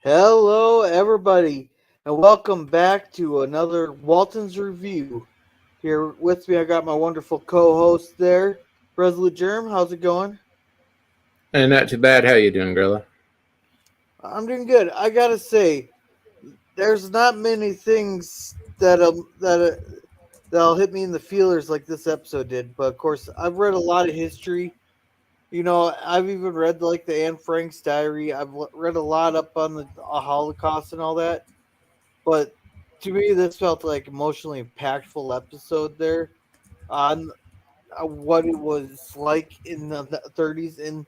Hello, everybody, and welcome back to another Waltons review. Here with me, I got my wonderful co-host there, Resolute Germ. How's it going? And not too bad. How you doing, Gorilla? I'm doing good. I gotta say, there's not many things that'll hit me in the feelers like this episode did. But of course, I've read a lot of history. I've even read like the Anne Frank's diary. Read a lot up on the Holocaust and all that. But to me, this felt like emotionally impactful episode there on what it was like in the 30s in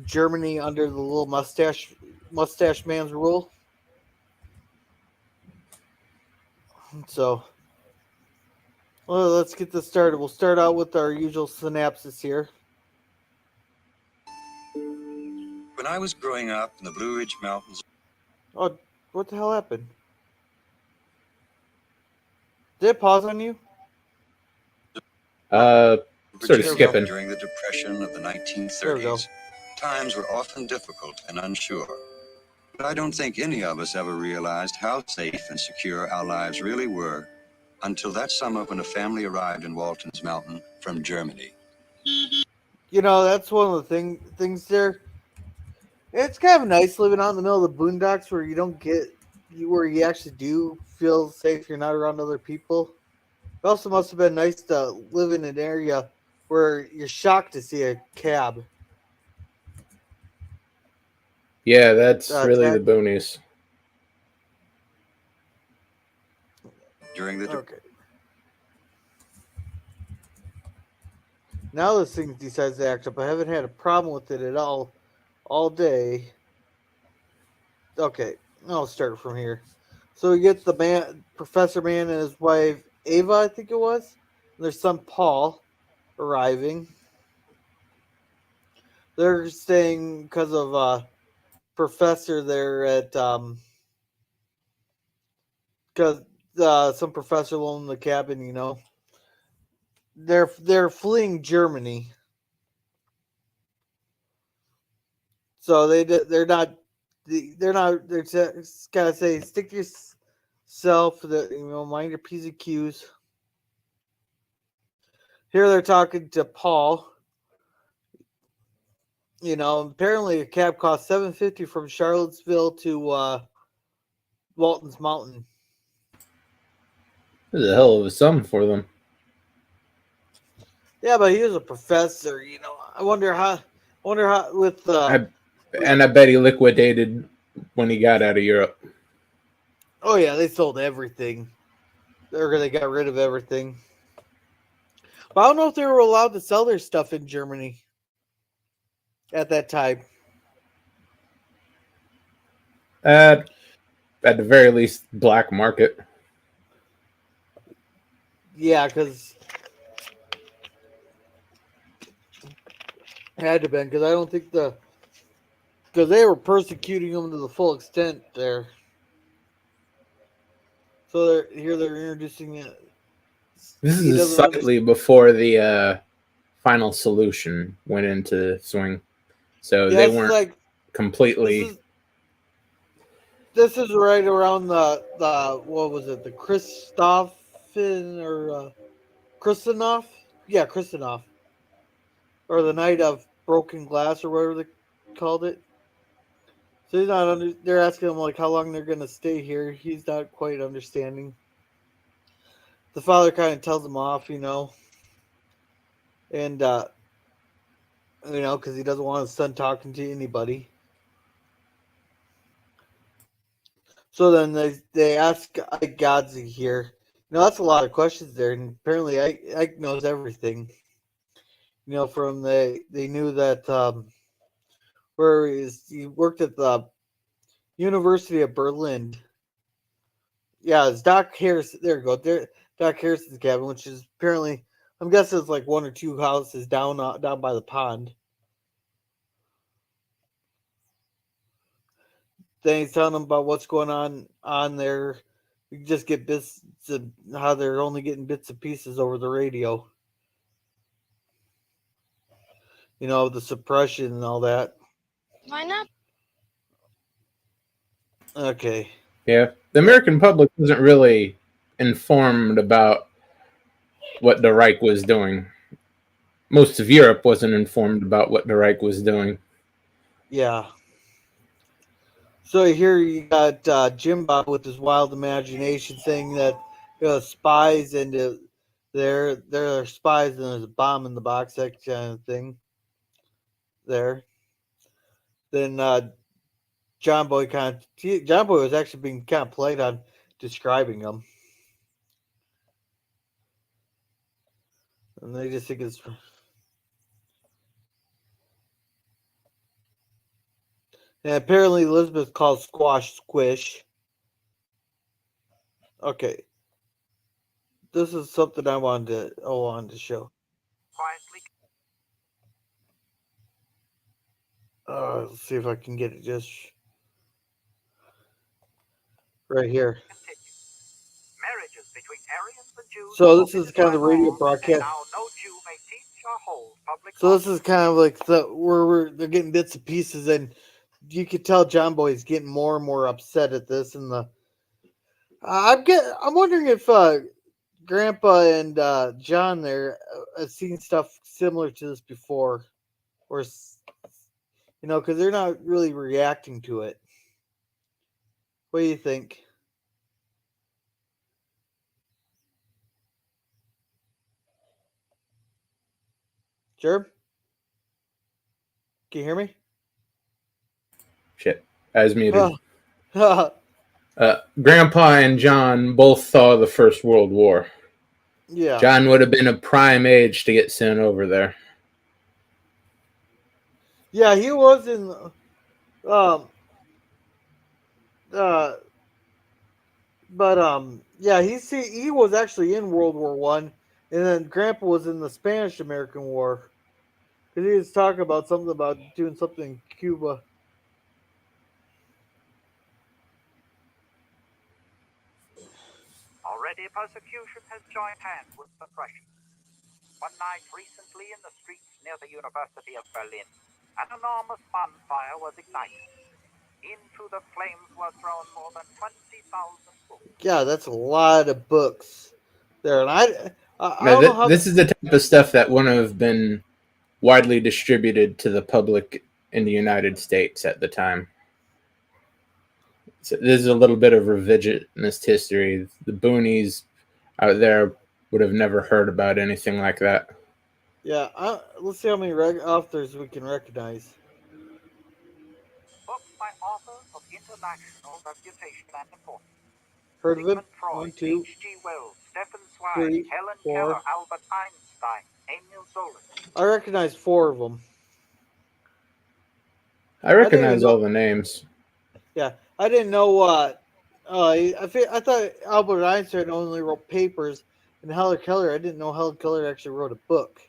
Germany under the little mustache man's rule. So, well, let's get this started. We'll start out with our usual synopsis here. When I was growing up in the Blue Ridge Mountains. Oh, what the hell happened? Did it pause on you? Sort of skipping. During the Depression of the 1930s, times were often difficult and unsure. But I don't think any of us ever realized how safe and secure our lives really were until that summer when a family arrived in Walton's Mountain from Germany. That's one of the things there. It's kind of nice living out in the middle of the boondocks where you don't get where you actually do feel safe. You're not around other people. It also must have been nice to live in an area where you're shocked to see a cab. Yeah, that's really the boonies. During the okay. Now this thing decides to act up. I haven't had a problem with it at all day. Okay, I'll start from here. So we get Professor Mann and his wife Ava, I think it was. And their son Paul arriving. They're staying because of professor there at because some professor loaned the cabin. They're fleeing Germany, so they're just gotta say stick to yourself, mind your P's and Q's. Here they're talking to Paul. Apparently a cab cost $750 from Charlottesville to Walton's Mountain. This is a hell of a sum for them. Yeah, but he was a professor. I wonder how with. And I bet he liquidated when he got out of Europe. Oh yeah, they sold everything. They got rid of everything. But I don't know if they were allowed to sell their stuff in Germany at that time. At the very least, black market. Yeah, because it had to been, because I don't think because they were persecuting them to the full extent there. So they're introducing it. This is slightly before the final solution went into swing, so they weren't completely. This is right around the what was it, the Christoffen or Christinoff? Yeah, Christinoff. Or the night of broken glass or whatever they called it. So he's not they're asking him like how long they're gonna stay here. He's not quite understanding. The father kind of tells him off, and because he doesn't want his son talking to anybody. So then they ask Ike Godzi here. That's a lot of questions there, and apparently Ike knows everything. From they knew that he worked at the University of Berlin. Yeah, it's Doc Harris. There you go. There, Doc Harrison's cabin, which is apparently, I'm guessing it's like one or two houses down by the pond. Then he's telling them about what's going on there. You just get bits of how they're only getting bits and pieces over the radio. The suppression and all that. Why not? Okay. Yeah, the American public wasn't really informed about what the Reich was doing. Most of Europe wasn't informed about what the Reich was doing. Yeah. So here you got Jim Bob with his wild imagination saying that spies and they're spies and there's a bomb in the box, that kind of thing. There. Then John Boy was actually being kind of played on describing them, and they just think it's. And apparently Elizabeth calls squash squish. Okay, this is something I wanted to show. Let's see if I can get it just right here. So this is kind of the radio broadcast. So this is kind of like where they're getting bits and pieces, and you could tell John Boy is getting more and more upset at this. And I'm wondering if Grandpa and John there have seen stuff similar to this before, or because they're not really reacting to it. What do you think? Germ? Can you hear me? Shit, I was muted. Grandpa and John both saw the First World War. Yeah. John would have been a prime age to get sent over there. Yeah, he was in. Yeah, he was actually in World War One, and then Grandpa was in the Spanish-American War, because he was talking about something about doing something in Cuba. Already persecution has joined hands with suppression. One night recently in the streets near the University of Berlin, an enormous bonfire was ignited. Into the flames were thrown more than 20,000 books. Yeah, that's a lot of books there. And I don't know how... This is the type of stuff that wouldn't have been widely distributed to the public in the United States at the time. So this is a little bit of revisionist history. The boonies out there would have never heard about anything like that. Yeah, let's see how many authors we can recognize. Books by authors of international reputation and importance. Heard of him? Freud, 1, 2, H.G. Wells, Stephen Zweig, 3, Helen 4. Keller, Albert Einstein, Emil Zola. I recognize 4 of them. I recognize all the names. Yeah, I didn't know I thought Albert Einstein only wrote papers, and Helen Keller. I didn't know Helen Keller actually wrote a book.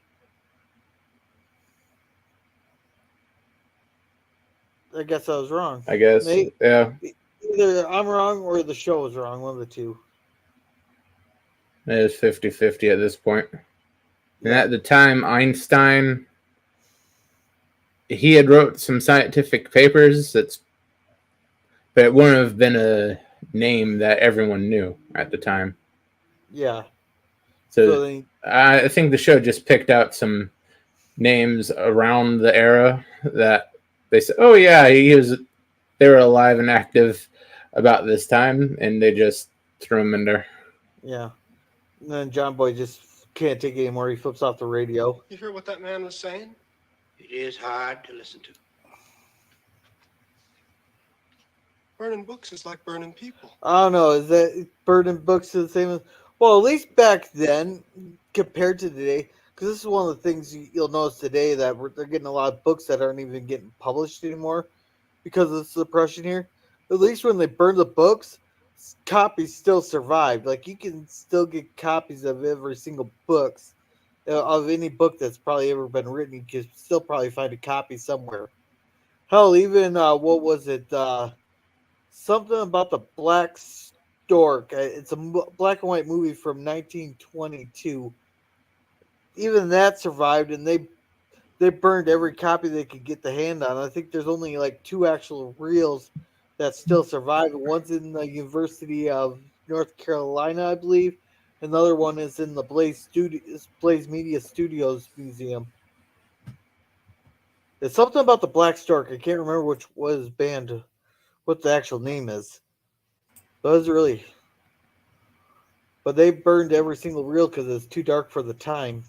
I guess I was wrong. I guess, yeah. Either I'm wrong or the show is wrong. One of the two. It is 50-50 at this point. And at the time, Einstein, he had wrote some scientific papers, but it wouldn't have been a name that everyone knew at the time. Yeah. So I think the show just picked out some names around the era that they said, oh yeah, they were alive and active about this time, and they just threw him in there. Yeah. And then John Boy just can't take it anymore. He flips off the radio. You hear what that man was saying? It is hard to listen to. Burning books is like burning people. I don't know. Is that burning books the same as... Well, at least back then, compared to today, because this is one of the things you'll notice today, that they're getting a lot of books that aren't even getting published anymore because of the suppression here. At least when they burned the books, copies still survived. Like, you can still get copies of every single book, of any book that's probably ever been written. You can still probably find a copy somewhere. Hell, even, what was it, something about the Black Stork. It's a black and white movie from 1922. Even that survived, and they burned every copy they could get the hand on. I think there's only like 2 actual reels that still survive. One's in the University of North Carolina, I believe. Another one is in the Blaze Media Studios Museum. It's something about the Black Stork. I can't remember which was band, what the actual name is. But it was really, but they burned every single reel because it's too dark for the time.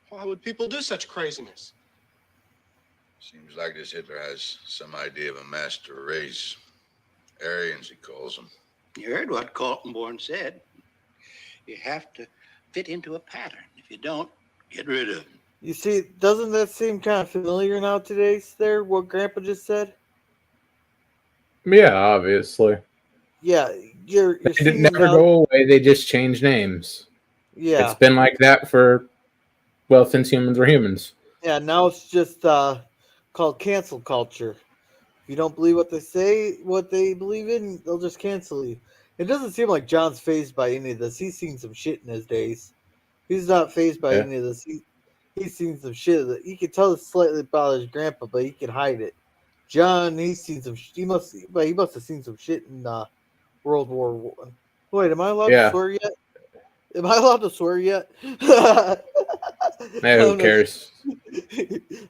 Why would people do such craziness? Seems like this Hitler has some idea of a master race. Aryans, he calls them. You heard what Kaltenborn said. You have to fit into a pattern. If you don't, get rid of them. You see, doesn't that seem kind of familiar nowadays there, what Grandpa just said? Yeah, obviously. Yeah, you're They seeing never now, go away. They just change names. yeah. It's been like that for, well, since humans were humans. Yeah, now it's just called cancel culture. If you don't believe what they say, what they believe in, they'll just cancel you. It doesn't seem like John's phased by any of this. He's seen some shit in his days. He's not phased by any of this. He's seen some shit. He can tell it's slightly bothers Grandpa, but he can hide it. John, he's seen some. He must have seen some shit in World War One. Wait, am I allowed to swear yet? Am I allowed to swear yet? Hey, who cares?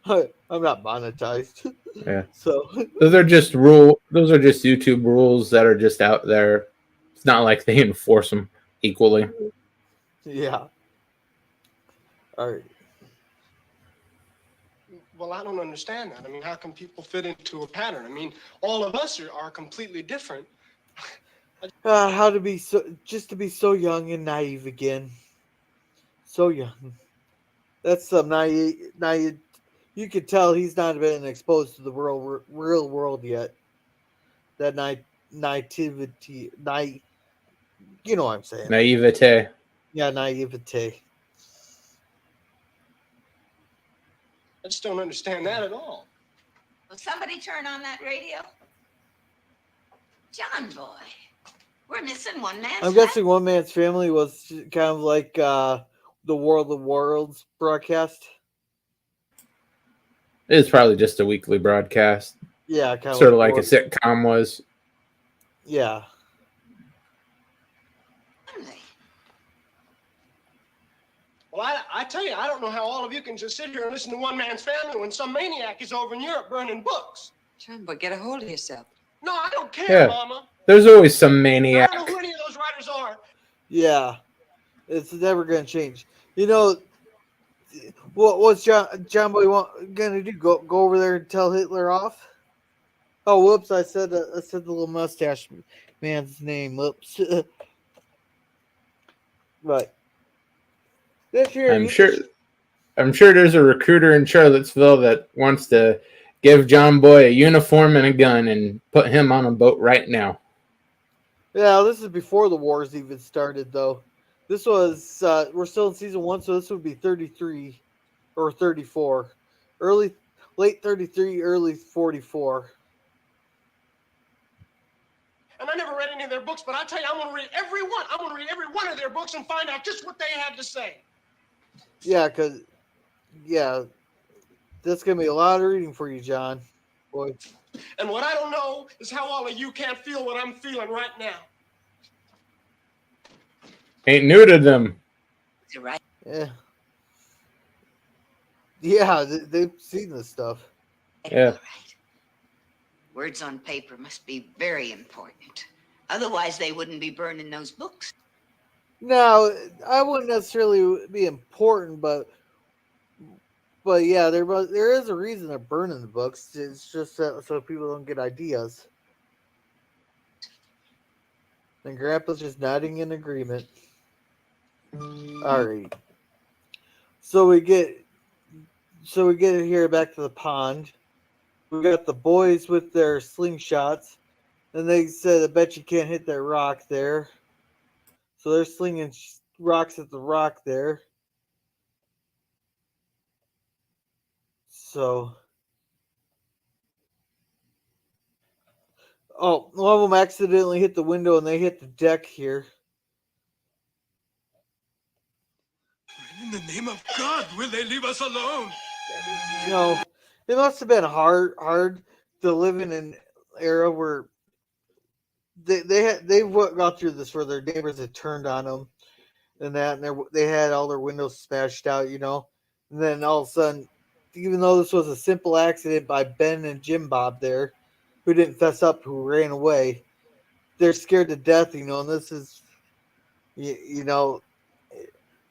I'm not monetized. Yeah. So those are just YouTube rules that are just out there. It's not like they enforce them equally. Yeah. All right. Well, I don't understand that. I mean, how can people fit into a pattern? I mean, all of us are completely different. How to be to be so young and naive again. So young. That's some naive. You could tell he's not been exposed to the real world yet. That naivety, you know what I'm saying? Naivete. Yeah, naivete. I just don't understand that at all. Will somebody turn on that radio? John boy, we're missing one man. I'm guessing One Man's Family was kind of like the World of Worlds broadcast. It's probably just a weekly broadcast. Yeah, kind of sort of like a sitcom was. Yeah. Well, I tell you, I don't know how all of you can just sit here and listen to One Man's Family when some maniac is over in Europe burning books. John, but get a hold of yourself. No, I don't care, Mama. There's always some maniac. I don't know who any of those writers are. Yeah. It's never going to change. You know, what's John Boy going to do? Go over there and tell Hitler off? Oh, whoops! I said the little mustache man's name. Whoops. Right. This year, I'm sure there's a recruiter in Charlottesville that wants to give John Boy a uniform and a gun and put him on a boat right now. Yeah, this is before the wars even started, though. This was we're still in season 1, so this would be 33 or 34, late 33, early 44. And I never read any of their books, but I tell you, I'm going to read every one. I'm going to read every one of their books and find out just what they had to say. Yeah, that's going to be a lot of reading for you, John. Boy. And what I don't know is how all of you can't feel what I'm feeling right now. Ain't new to them. You're right. Yeah. Yeah, they've seen this stuff. Yeah. All right. Words on paper must be very important. Otherwise, they wouldn't be burning those books. No, I wouldn't necessarily be important, but yeah, there is a reason they're burning the books. It's just so people don't get ideas. And Grandpa's just nodding in agreement. All right. So we get it here back to the pond. We got the boys with their slingshots, and they said, "I bet you can't hit that rock there." So they're slinging rocks at the rock there. So, one of them accidentally hit the window, and they hit the deck here. In the name of God, will they leave us alone? You know, it must have been hard to live in an era where they got through this where their neighbors had turned on them and that, and they had all their windows smashed out, and then all of a sudden, even though this was a simple accident by Ben and Jim Bob there, who didn't fess up, who ran away, they're scared to death, and this is,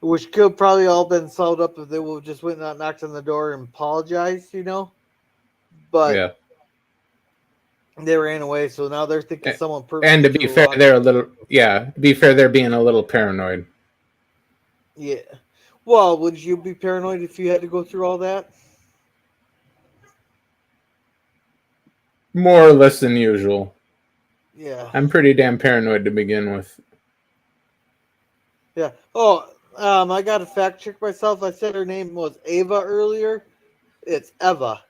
which could probably all been solved up if they would just went and knocked on the door and apologized, but Yeah. they ran away, so now they're thinking someone And to purposely be threw a fair, rock. they're a little, to be fair, they're being a little paranoid. Yeah. Well, would you be paranoid if you had to go through all that? More or less than usual. Yeah. I'm pretty damn paranoid to begin with. Yeah. Oh, I got to fact check myself. I said her name was Ava earlier. It's Eva.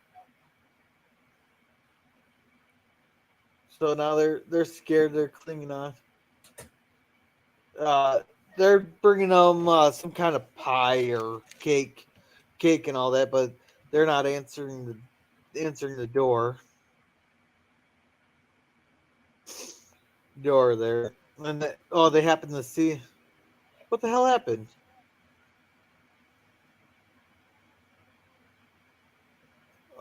So now they're scared. They're clinging on. They're bringing them some kind of pie or cake and all that, but they're not answering the door. Door there, and they happen to see. What the hell happened?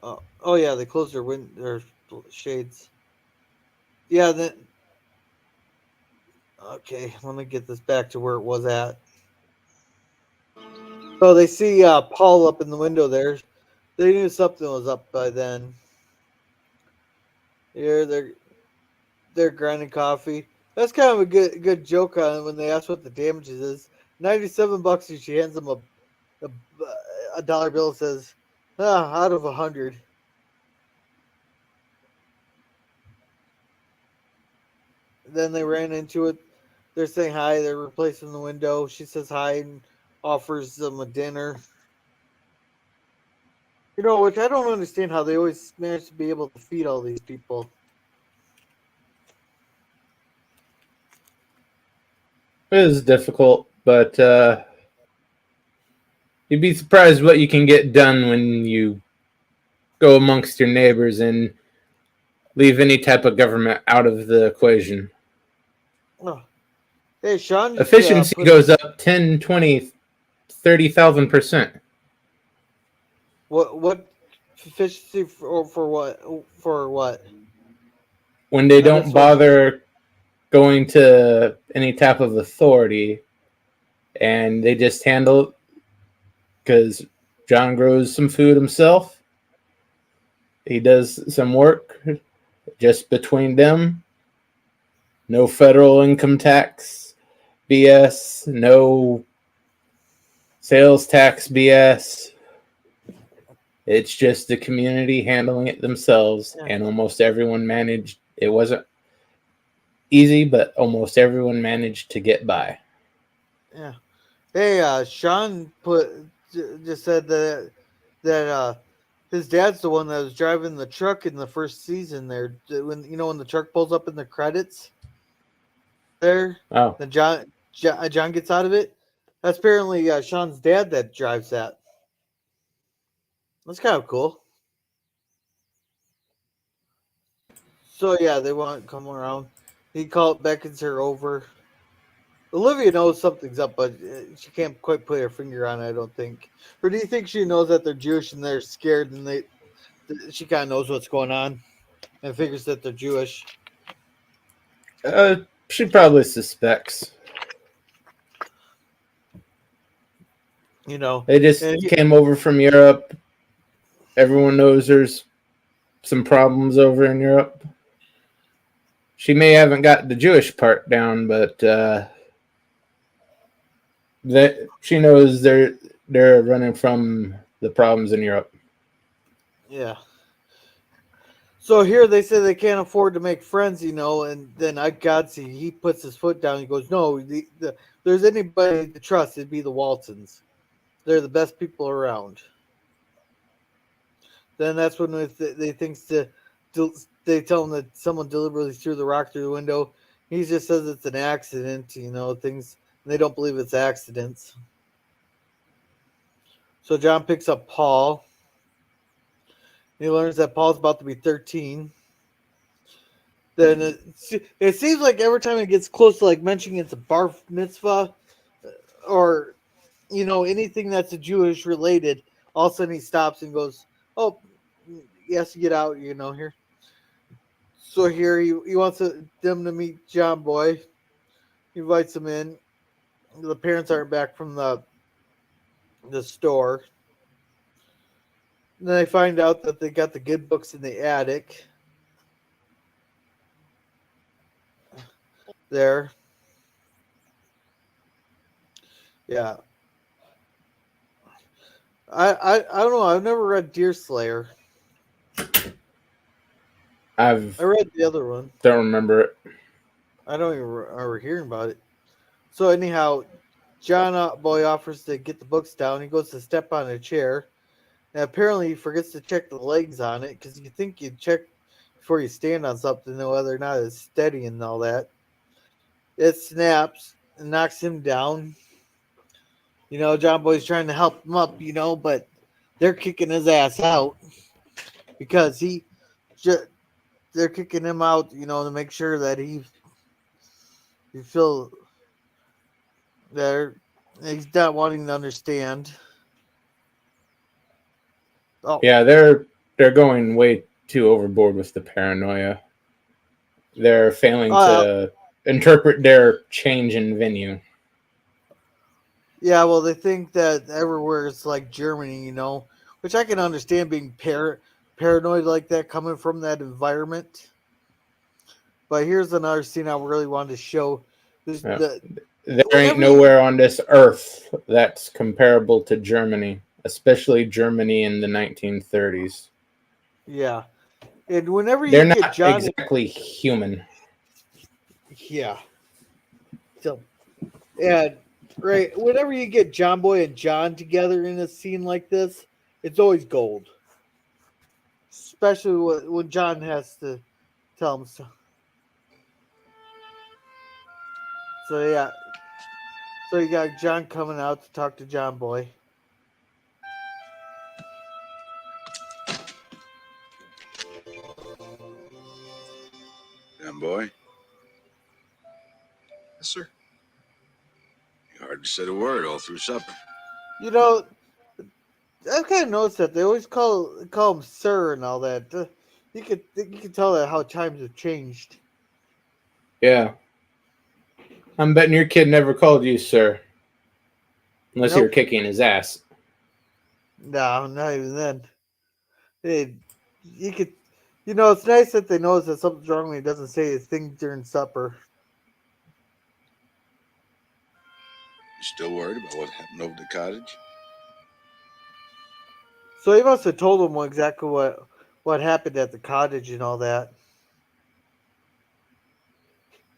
Oh yeah, they closed their shades. Yeah, then. Okay, let me get this back to where it was at. So they see Paul up in the window there. They knew something was up by then. Here they're grinding coffee. That's kind of a good joke on it when they ask what the damages is. $97, and she hands them a dollar bill. Says, out of 100. Then they ran into it. They're saying hi. They're replacing the window. She says hi and offers them a dinner. Which I don't understand how they always manage to be able to feed all these people. It is difficult, but you'd be surprised what you can get done when you go amongst your neighbors and leave any type of government out of the equation. Oh. Hey, Sean. Efficiency goes up 10, 20, 30,000%. What efficiency for what? For what? When they don't bother going to any type of authority and they just handle, because John grows some food himself. He does some work just between them. No federal income tax BS. No sales tax BS. It's just the community handling it themselves, and almost everyone managed. It wasn't easy, but almost everyone managed to get by. Yeah. Hey, Sean just said that his dad's the one that was driving the truck in the first season there. When the truck pulls up in the credits there, then John gets out of it. That's apparently Sean's dad that drives that. That's kind of cool. So yeah, they want to come around. He beckons her over. Olivia knows something's up, but she can't quite put her finger on it, I don't think. Or do you think she knows that they're Jewish and they're scared and she kind of knows what's going on and figures that they're Jewish? She probably suspects. They just came over from Europe. Everyone knows there's some problems over in Europe. She may haven't got the Jewish part down, but she knows they're running from the problems in Europe. Yeah. So here they say they can't afford to make friends, and then he puts his foot down. He goes, no, there's anybody to trust, it'd be the Waltons. They're the best people around. Then that's when they tell him that someone deliberately threw the rock through the window. He just says it's an accident, things. They don't believe it's accidents. So John picks up Paul. He learns that Paul's about to be 13. Then it seems like every time it gets close to like mentioning it's a bar mitzvah or anything that's a Jewish related, all of a sudden he stops and goes, "Oh, he has to get out." Here. So here he wants them to meet John Boy. He invites them in. The parents aren't back from the store. And then they find out that they got the good books in the attic. There. Yeah. I don't know. I've never read Deerslayer. I read the other one. Don't remember it. I don't even remember hearing about it. So anyhow, John Boy offers to get the books down. He goes to step on a chair. And apparently he forgets to check the legs on it because you think you'd check before you stand on something to know whether or not it's steady and all that. It snaps and knocks him down. John Boy's trying to help him up, but they're kicking his ass out because they're kicking him out, to make sure that he feel that he's not wanting to understand. Oh. Yeah, they're going way too overboard with the paranoia. They're failing to interpret their change in venue. Yeah, well, they think that everywhere is like Germany, which I can understand being paranoid like that coming from that environment. But here's another scene I really wanted to show. There ain't nowhere on this earth that's comparable to Germany, especially Germany in the 1930s. Yeah. And whenever you They're get not John exactly human. Yeah. So, and right, whenever you get John Boy and John together in a scene like this, it's always gold. Especially when John has to tell him so. So yeah. So you got John coming out to talk to John Boy. John Boy? Yes, sir. You hardly said a word all through supper. I've kind of noticed that they always call him sir and all that. You could tell that how times have changed. Yeah. I'm betting your kid never called you sir. Unless you were kicking his ass. No, not even then. You could, it's nice that they notice that something's wrong when he doesn't say his thing during supper. You still worried about what happened over the cottage? So he must have told him exactly what happened at the cottage and all that.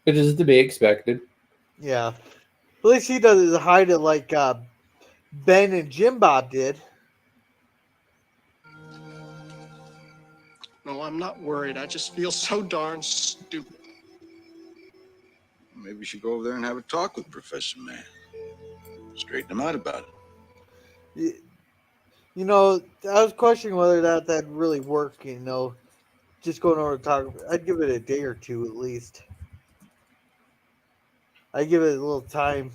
It is to be expected. Yeah. At least he doesn't hide it like Ben and Jim Bob did. No, I'm not worried. I just feel so darn stupid. Maybe you should go over there and have a talk with Professor Mann. Straighten him out about it. I was questioning whether that'd really work, just going over to talk. I'd give it a day or two at least. I'd give it a little time.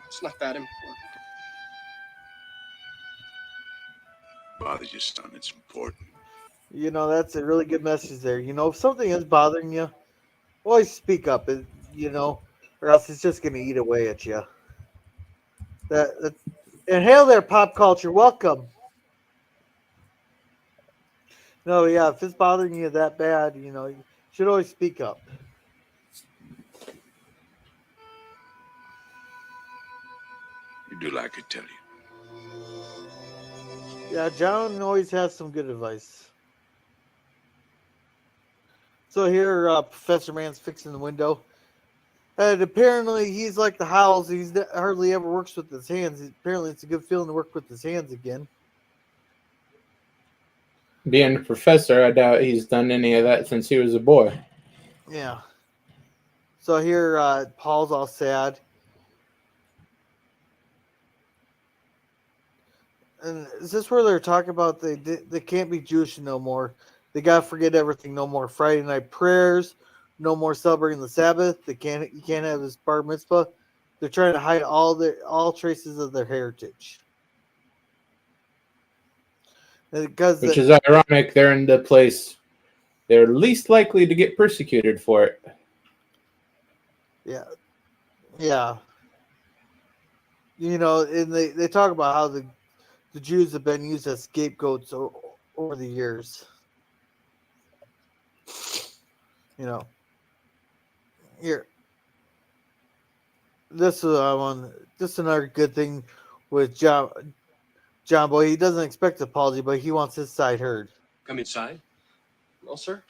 It's not that important. Bother you, son. It's important. That's a really good message there. If something is bothering you, always speak up, or else it's just going to eat away at you. And hail there, pop culture. Welcome. No, yeah, if it's bothering you that bad, you should always speak up. You do like I tell you. Yeah, John always has some good advice. So here, Professor Mann's fixing the window. And apparently he's like the Howells. He hardly ever works with his hands. Apparently it's a good feeling to work with his hands again. Being a professor, I doubt he's done any of that since he was a boy. Yeah. So here, Paul's all sad. And is this where they're talking about they can't be Jewish no more? They gotta forget everything. No more Friday night prayers. No more celebrating the Sabbath. You can't have his bar mitzvah. They're trying to hide all traces of their heritage. Which is ironic. They're in the place they're least likely to get persecuted for it. Yeah. Yeah. You know, and they talk about how the Jews have been used as scapegoats over the years. You know. Here. This is another good thing with John Boy. He doesn't expect an apology, but he wants his side heard. Come inside. No, sir.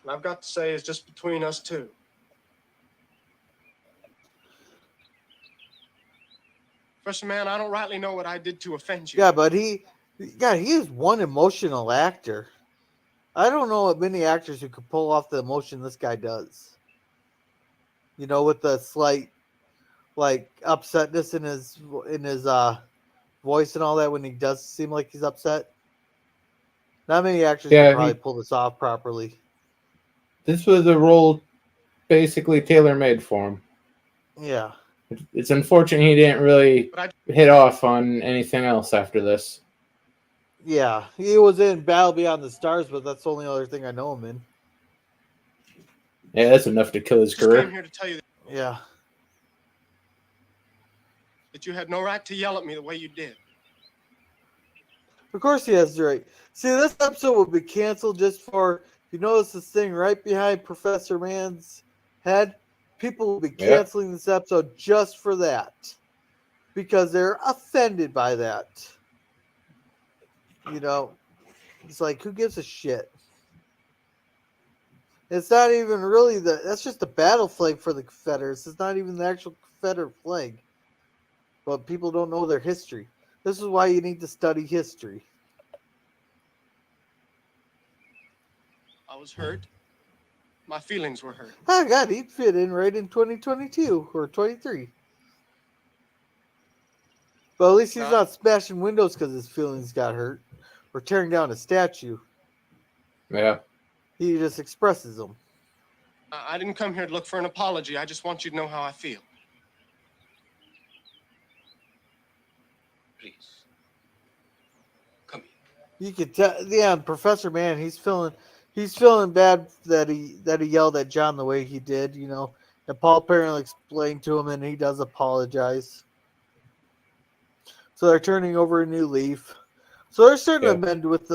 What I've got to say is just between us two. Professor Mann, I don't rightly know what I did to offend you. Yeah, but he is one emotional actor. I don't know of many actors who could pull off the emotion this guy does. You know, with the slight, like, upsetness in his voice and all that when he does seem like he's upset. Not many actors can probably pull this off properly. This was a role basically tailor-made for him. Yeah. It's unfortunate he didn't really hit off on anything else after this. Yeah, he was in Battle Beyond the Stars, but that's the only other thing I know him in. Yeah, that's enough to kill his career. Came here to tell you Yeah. that you had no right to yell at me the way you did. Of course he has the right. See, this episode will be canceled just for, you notice this thing right behind Professor Mann's head? People will be canceling this episode just for that. Because they're offended by that. You know, it's like, who gives a shit? It's not even really that's just a battle flag for the Confederates. It's not even the actual Confederate flag. But people don't know their history. This is why you need to study history. I was hurt. My feelings were hurt. Oh, God, he'd fit in right in 2022 or 23. But at least he's not smashing windows because his feelings got hurt or tearing down a statue. Yeah. He just expresses them. I didn't come here to look for an apology. I just want you to know how I feel. Please. Come here. You could tell, yeah, Professor Mann, he's feeling bad that he yelled at John the way he did, you know. And Paul apparently explained to him, and he does apologize. So they're turning over a new leaf. So they're starting to amend with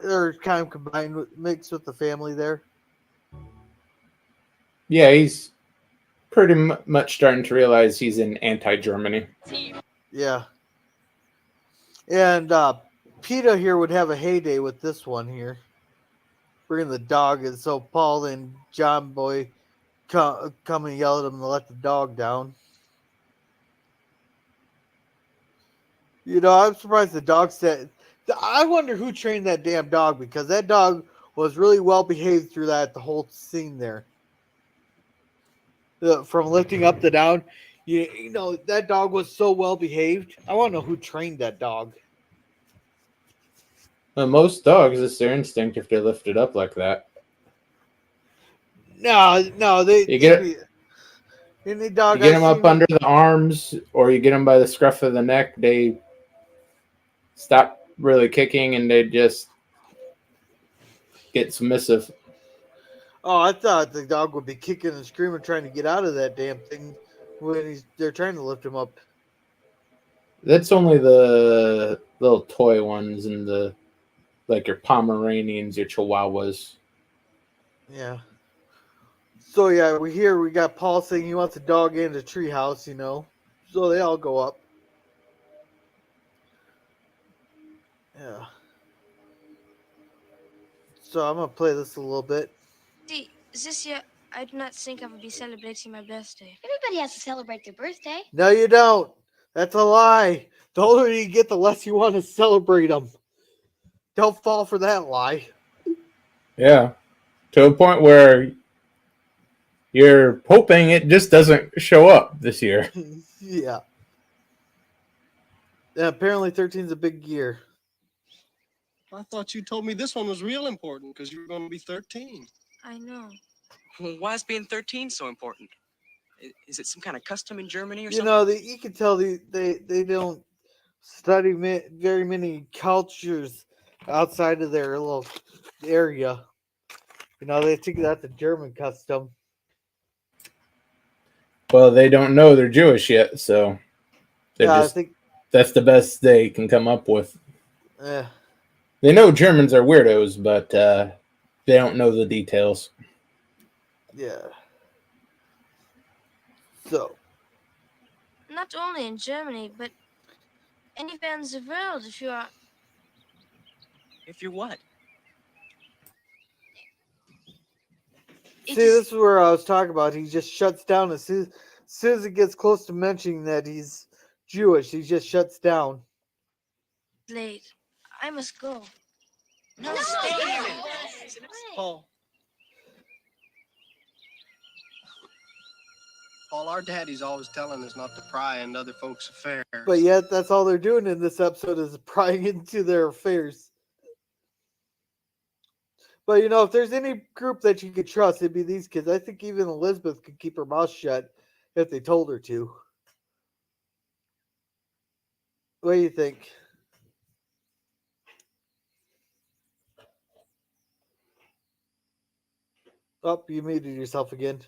they're kind of combined, mixed with the family there. Yeah, he's pretty much starting to realize he's in anti-Germany. Yeah. And PETA here would have a heyday with this one here. Bringing the dog in. So Paul and John Boy come and yell at him to let the dog down. You know, I'm surprised the dog said... I wonder who trained that damn dog, because that dog was really well behaved through the whole scene there. From lifting up to down, you know, that dog was so well behaved. I want to know who trained that dog. Well, most dogs, it's their instinct if they're lifted up like that. No, you get them up under the arms, or you get them by the scruff of the neck. They stop really kicking and they just get submissive. Oh, I thought the dog would be kicking and screaming trying to get out of that damn thing when they're trying to lift him up. That's only the little toy ones and like your Pomeranians, your Chihuahuas. Yeah. So yeah, we got Paul saying he wants a dog in the treehouse, you know. So they all go up. Yeah. So I'm gonna play this a little bit. This year I do not think I will be celebrating my birthday. Everybody has to celebrate their birthday. No, you don't. That's a lie. The older you get, the less you want to celebrate them. Don't fall for that lie. Yeah. To a point where you're hoping it just doesn't show up this year. Yeah. Yeah, apparently 13 is a big year. I thought you told me this one was real important because you were going to be 13. I know. Well, why is being 13 so important? Is it some kind of custom in Germany or You something? know, you can tell they don't study very many cultures outside of their little area. You know, they think that's a German custom. Well, they don't know they're Jewish yet, so I think that's the best they can come up with. Eh, They know Germans are weirdos, but they don't know the details. yeah. So, Not only in Germany, but anywhere in the world if you are. If you're what? see, this is where I was talking about. He just shuts down as soon as it gets close to mentioning that he's Jewish. He just shuts down. Late. I must go. No, stay here. Paul. Paul, our daddy's always telling us not to pry into other folks' affairs. But yet, that's all they're doing in this episode is prying into their affairs. But, you know, if there's any group that you could trust, it'd be these kids. I think even Elizabeth could keep her mouth shut if they told her to. What do you think? Oh, you muted yourself again.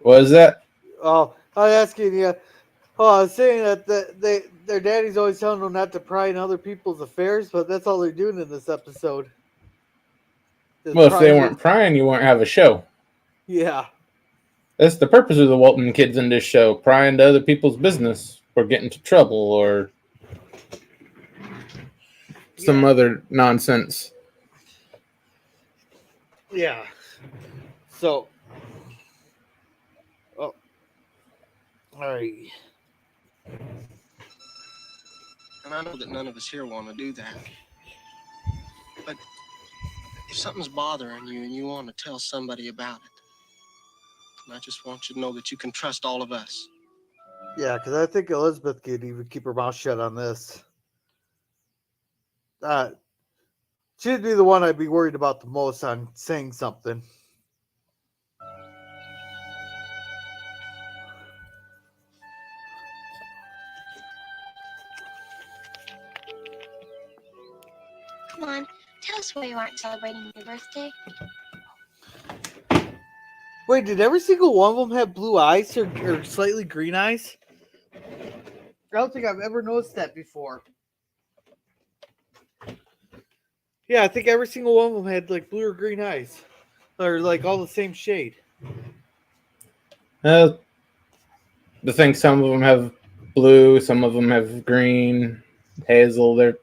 What is that? Oh, I was asking you. Oh, I was saying that their daddy's always telling them not to pry in other people's affairs, but that's all they're doing in this episode. Well, if they weren't prying, you wouldn't have a show. Yeah. That's the purpose of the Walton kids in this show, prying to other people's business or getting into trouble or some other nonsense. Yeah. So. Oh. All right. And I know that none of us here want to do that. But if something's bothering you and you want to tell somebody about it, and I just want you to know that you can trust all of us. Yeah, because I think Elizabeth could even keep her mouth shut on this. She'd be the one I'd be worried about the most on saying something. Come on, tell us why you aren't celebrating your birthday. Wait, did every single one of them have blue eyes or slightly green eyes? I don't think I've ever noticed that before. Yeah, I think every single one of them had like blue or green eyes. Or like all the same shade. The thing, some of them have blue, some of them have green, hazel. They're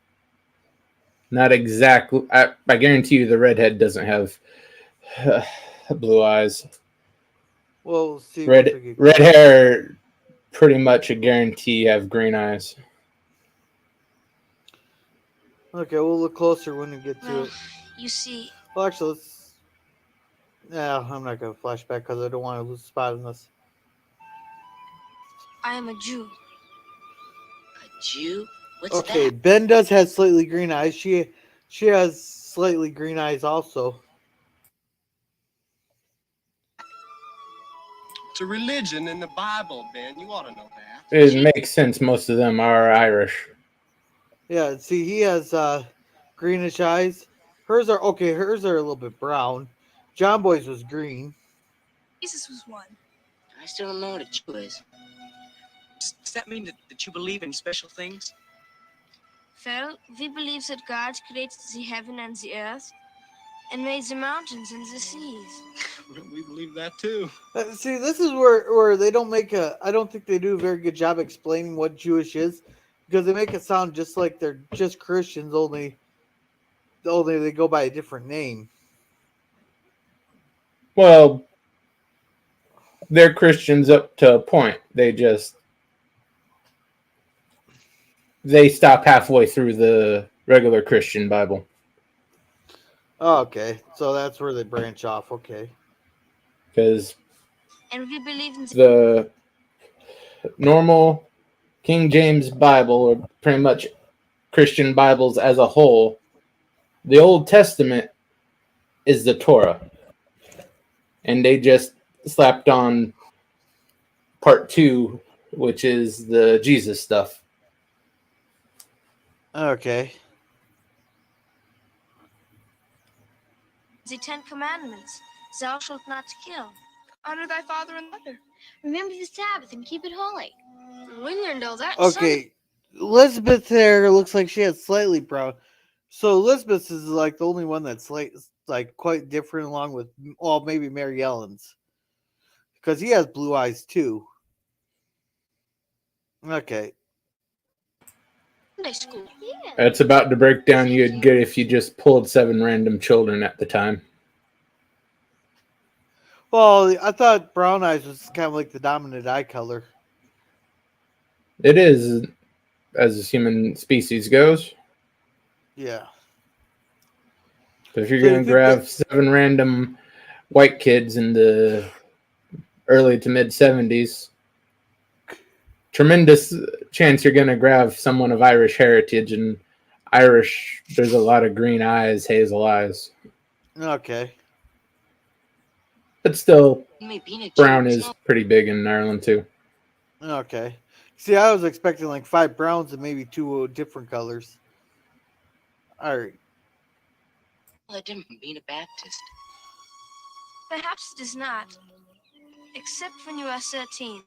not exactly. I guarantee you the redhead doesn't have blue eyes. Well, we'll see. Red hair, pretty much a guarantee have green eyes. Okay, we'll look closer when we get to it. You see. Well, actually, let's. Yeah, I'm not going to flash back because I don't want to lose spot in this. I am a Jew. A Jew? What's okay, that? Ben does have slightly green eyes. She has slightly green eyes also. It's a religion in the Bible, Ben. You ought to know that. It makes sense. Most of them are Irish. Yeah, see, he has greenish eyes. Hers are okay. Hers are a little bit brown. John Boy's was green. Jesus was one. I still don't know what a Jew is. Does that mean that you believe in special things? Well, we believe that God created the heaven and the earth and made the mountains and the seas. We believe that too. See, this is where they don't make I don't think they do a very good job explaining what Jewish is, because they make it sound just like they're just Christians, only they go by a different name. Well, they're Christians up to a point. They stop halfway through the regular Christian Bible. Oh, okay, so that's where they branch off. Okay. Because And we believe in The normal King James Bible, or pretty much Christian Bibles as a whole, the Old Testament is the Torah. And they just slapped on part 2, which is the Jesus stuff. Okay. the 10 Commandments. Thou shalt not kill. Honor thy father and mother. Remember the Sabbath and keep it holy. We learned all that. Okay. Elizabeth's hair looks like she has slightly brown. So Elizabeth is like the only one that's like quite different, along with, well, maybe Mary Ellen's, because he has blue eyes too. Okay. Sunday school. Yeah. That's about the breakdown you'd get if you just pulled 7 random children at the time. Well, I thought brown eyes was kind of like the dominant eye color. It is, as human species goes. Yeah. So if you're So you going to think grab that- 7 random white kids in the early to mid 70s, tremendous chance you're going to grab someone of Irish heritage, and Irish, there's a lot of green eyes, hazel eyes. Okay. But still, Being a brown Jew is pretty big in Ireland too. Okay. See, I was expecting like 5 browns and maybe 2 different colors. All right. Well, different from being a Baptist. Perhaps it is not. Except when you are 13.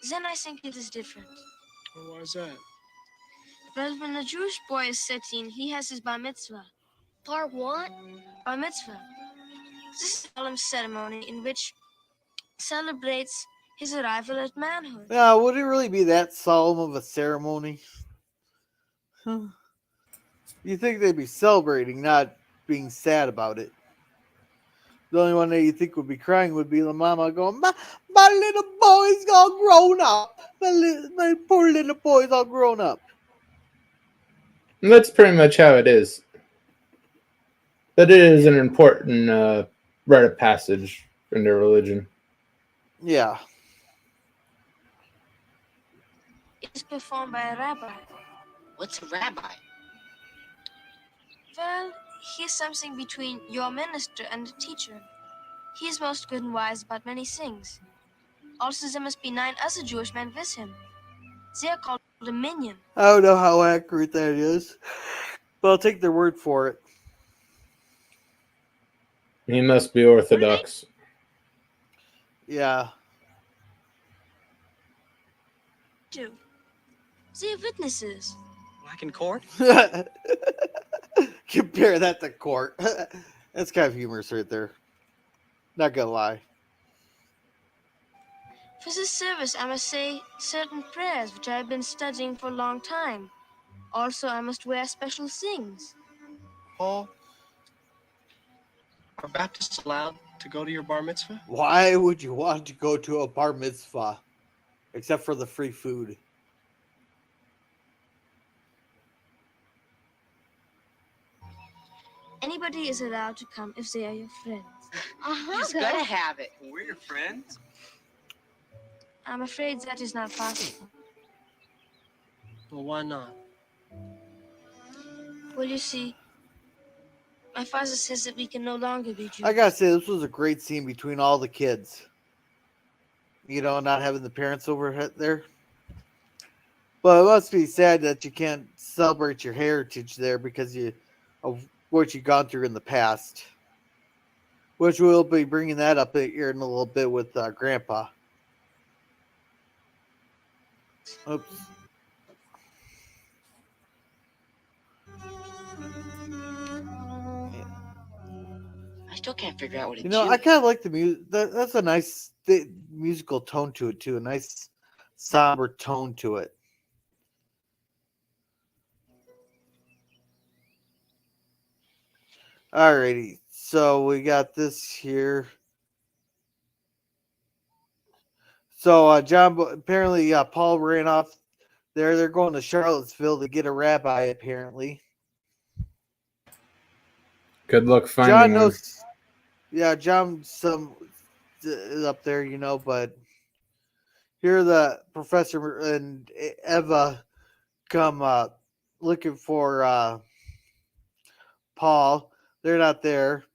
Then I think it is different. Well, why is that? Well, when a Jewish boy is 13, he has his bar mitzvah. Bar what? Bar mitzvah. This is a solemn ceremony in which celebrates his arrival at manhood. Now, would it really be that solemn of a ceremony? You think they'd be celebrating, not being sad about it. The only one that you think would be crying would be the mama going, my little boy's all grown up. My poor little boy's all grown up. And that's pretty much how it is. But it is an important rite of passage in their religion. Yeah. It is performed by a rabbi. What's a rabbi? Well, he is something between your minister and a teacher. He is most good and wise about many things. Also, there must be 9 other Jewish men with him. They are called a minyan. I don't know how accurate that is, but I'll take their word for it. He must be Orthodox. Yeah. Jew. They are witnesses. Like in court? Compare that to court. That's kind of humorous right there. Not gonna lie. For this service, I must say certain prayers which I have been studying for a long time. Also, I must wear special things. Paul, are Baptists allowed to go to your bar mitzvah? Why would you want to go to a bar mitzvah? Except for the free food. Anybody is allowed to come if they are your friends. He's gonna have it. We're your friends. I'm afraid that is not possible. Well, why not? Well, you see, my father says that we can no longer be Jews. I gotta say, this was a great scene between all the kids. You know, not having the parents over there. But it must be sad that you can't celebrate your heritage there because of what you've gone through in the past. Which we'll be bringing that up here in a little bit with Grandpa. Oops. I still can't figure out what a You know, Jew I kind of like the music. That's a nice musical tone to it, too. A nice somber tone to it. Alrighty. So we got this here. So John, apparently Paul ran off there. They're going to Charlottesville to get a rabbi, apparently. Good luck finding John one. knows. Yeah, John is up there, but here the professor and Eva come looking for Paul. They're not there.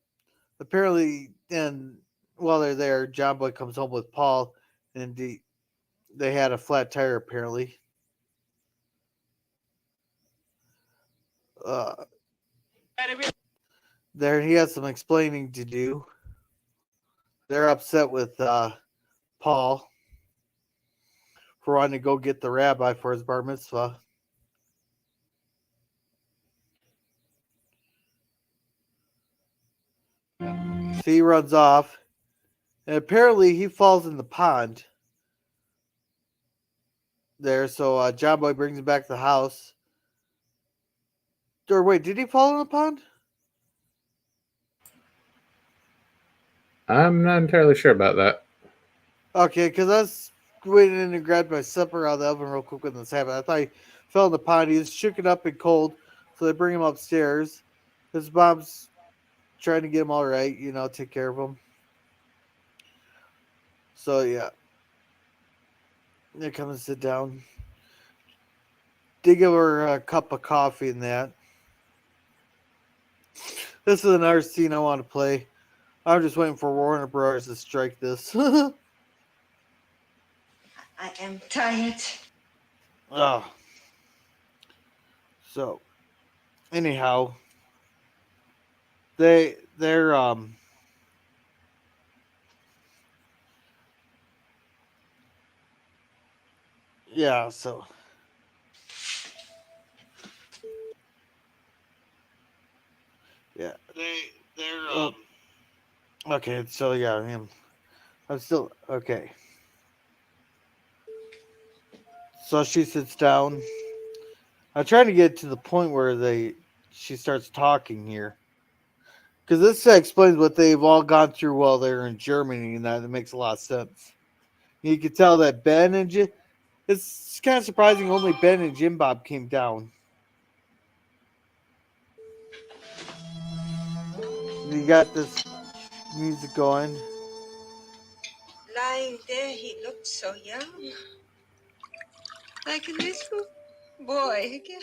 Apparently, and while they're there, John Boy comes home with Paul, and they had a flat tire, apparently. There, he has some explaining to do. They're upset with Paul for wanting to go get the rabbi for his bar mitzvah. So he runs off, and apparently he falls in the pond there. So John Boy brings him back to the house. Or wait, did he fall in the pond? I'm not entirely sure about that. Okay, because I was waiting in and grabbed my supper out of the oven real quick when this happened. I thought he fell in the pond. He was shooken up and cold, so they bring him upstairs. His mom's trying to get him all right, take care of him. So, yeah. They come and sit down. They give her a cup of coffee and that. This is another scene I want to play. I'm just waiting for Warner Bros. To strike this. I am tired. Oh. So, anyhow, they're yeah, so yeah, they're okay, so yeah, I'm still okay. So she sits down. I'm trying to get to the point where she starts talking here. Because this explains what they've all gone through while they're in Germany, and that makes a lot of sense. You can tell that Ben and Jim, it's kind of surprising only Ben and Jim Bob came down. You got this music going. Lying there, he looked so young. Like a little boy again.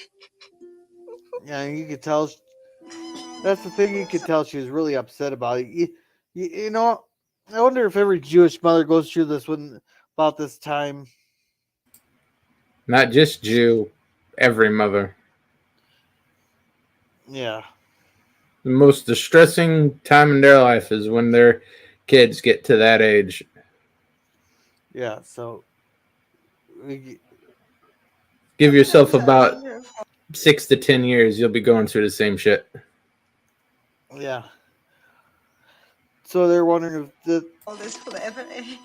Yeah, you could tell. That's the thing. You could tell she was really upset about it. You know, I wonder if every Jewish mother goes through this about this time. Not just Jew, every mother. Yeah. The most distressing time in their life is when their kids get to that age. Yeah, so give yourself about 6 to 10 years, you'll be going through the same shit. Yeah. So they're wondering if all this will ever end.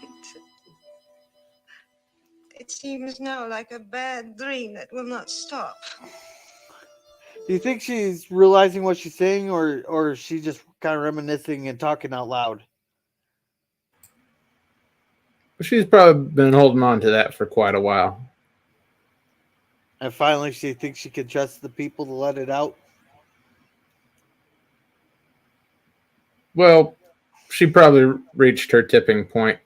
It seems now like a bad dream that will not stop. Do you think she's realizing what she's saying, or is she just kind of reminiscing and talking out loud? She's probably been holding on to that for quite a while. And finally, she thinks she can trust the people to let it out. Well, she probably reached her tipping point.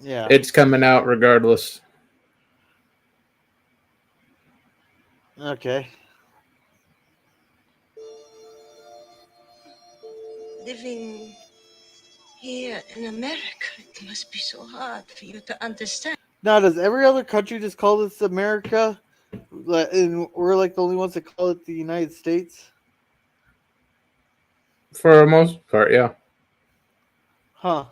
Yeah. It's coming out regardless. Okay. Living here in America, it must be so hard for you to understand. Now, does every other country just call this America? And we're like the only ones that call it the United States? For the most part, yeah. Huh.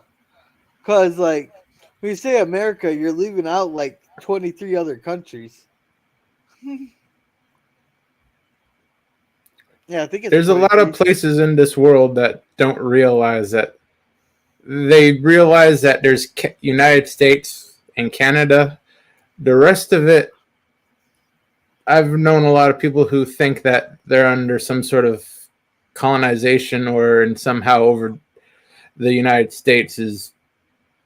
Because, like, when you say America, you're leaving out, like, 23 other countries. Yeah, I think it's There's a lot of places in this world that don't realize that. They realize that there's United States and Canada. The rest of it, I've known a lot of people who think that they're under some sort of colonization or and somehow over the United States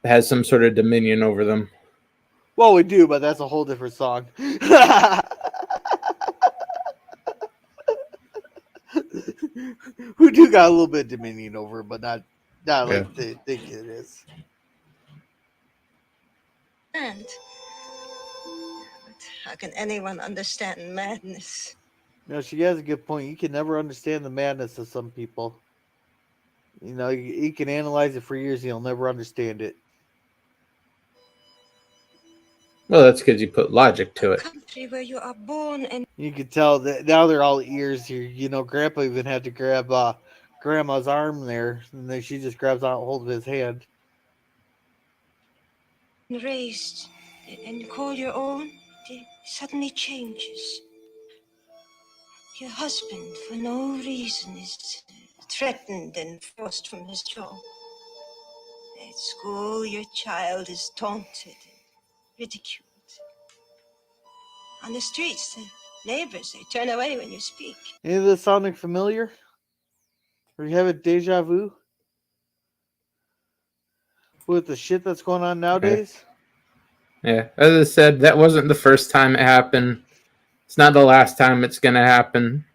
has some sort of dominion over them. Well, we do, but that's a whole different song. We do got a little bit of dominion over, but not Not like they think it is. And but how can anyone understand madness? No, she has a good point. You can never understand the madness of some people. You know, you can analyze it for years, and you'll never understand it. Well, that's because you put logic to it. Country where you are born and You can tell that now they're all ears here. You know, Grandpa even had to grab Grandma's arm there, and then she just grabs out hold of his hand. raised and call your own, it suddenly changes. Your husband, for no reason, is threatened and forced from his job. At school, your child is taunted and ridiculed. On the streets, the neighbors, they turn away when you speak. Any of this sounding familiar? Or you have a deja vu with the shit that's going on nowadays? Yeah, as I said, that wasn't the first time it happened. It's not the last time it's going to happen.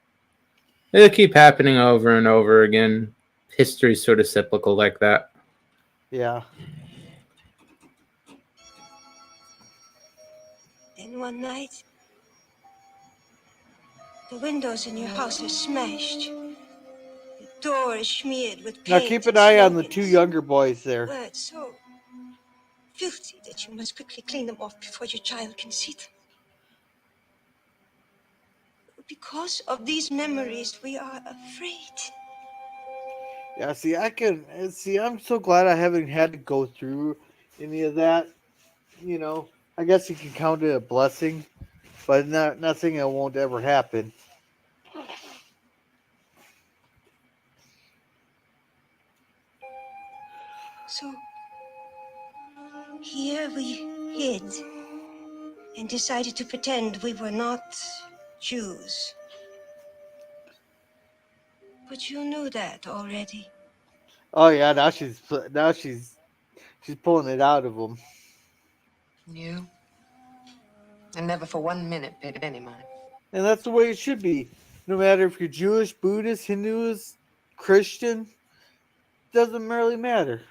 It'll keep happening over and over again. History's sort of cyclical like that. Yeah. Then one night, the windows in your house are smashed. The door is smeared with paint. Now keep an eye on the two younger boys there. Words so filthy that you must quickly clean them off before your child can see them. Because of these memories, we are afraid. Yeah, I'm so glad I haven't had to go through any of that. You know, I guess you can count it a blessing, but not saying it won't ever happen. So here we hid and decided to pretend we were not Jews. But you knew that already. Oh yeah, now she's pulling it out of them. You? I never for 1 minute paid any mind. And that's the way it should be. No matter if you're Jewish, Buddhist, Hinduist, Christian, doesn't really matter.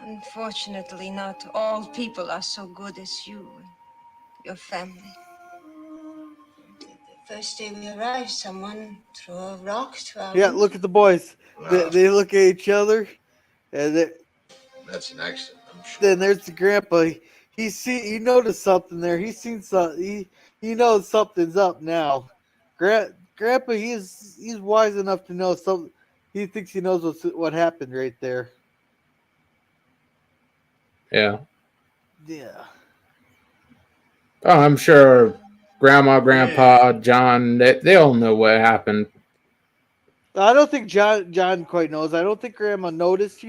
Unfortunately, not all people are so good as you and your family. The first day we arrived, someone threw a rock to our Yeah, room. look at the boys. Wow. They look at each other, and That's an accident, I'm sure. then there's the grandpa. He noticed something there. He's seen something. He knows something's up now. Grandpa, he's wise enough to know something. He thinks he knows what happened right there. Yeah. Yeah. Oh, I'm sure Grandma, Grandpa, John, they all know what happened. I don't think John quite knows. I don't think Grandma noticed,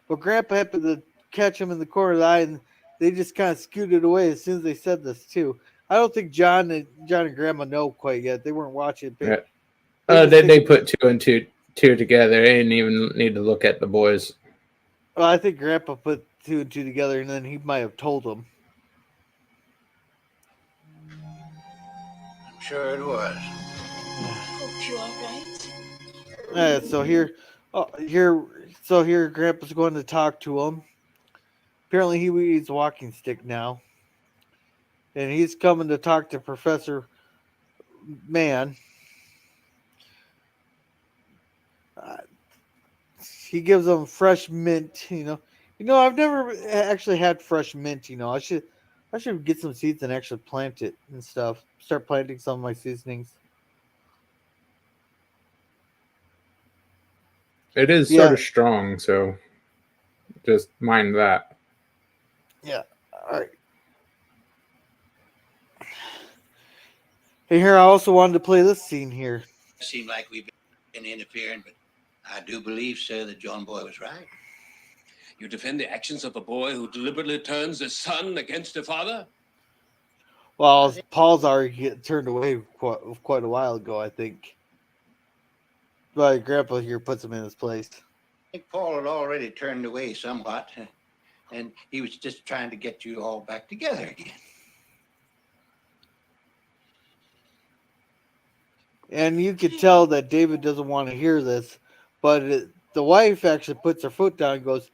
but Grandpa happened to catch him in the corner of the eye, and they just kind of scooted away as soon as they said this too. I don't think John and Grandma know quite yet. They weren't watching. Yeah. They put two and two together. They didn't even need to look at the boys. Well, I think Grandpa put two and two together, and then he might have told them. I'm sure it was. Hope you're all right. So here, Grandpa's going to talk to him. Apparently, he needs a walking stick now, and he's coming to talk to Professor Mann. He gives them fresh mint. I've never actually had fresh mint. I should get some seeds and actually plant it and stuff. Start planting some of my seasonings. It is sort of strong, so just mind that. Yeah. All right. Hey, here, I also wanted to play this scene here. It seemed like we've been interfering, but I do believe, sir, that John Boy was right. You defend the actions of a boy who deliberately turns his son against a father? Well, Paul's already turned away quite a while ago, I think. But Grandpa here puts him in his place. I think Paul had already turned away somewhat, and he was just trying to get you all back together again. And you could tell that David doesn't want to hear this, but the wife actually puts her foot down and goes,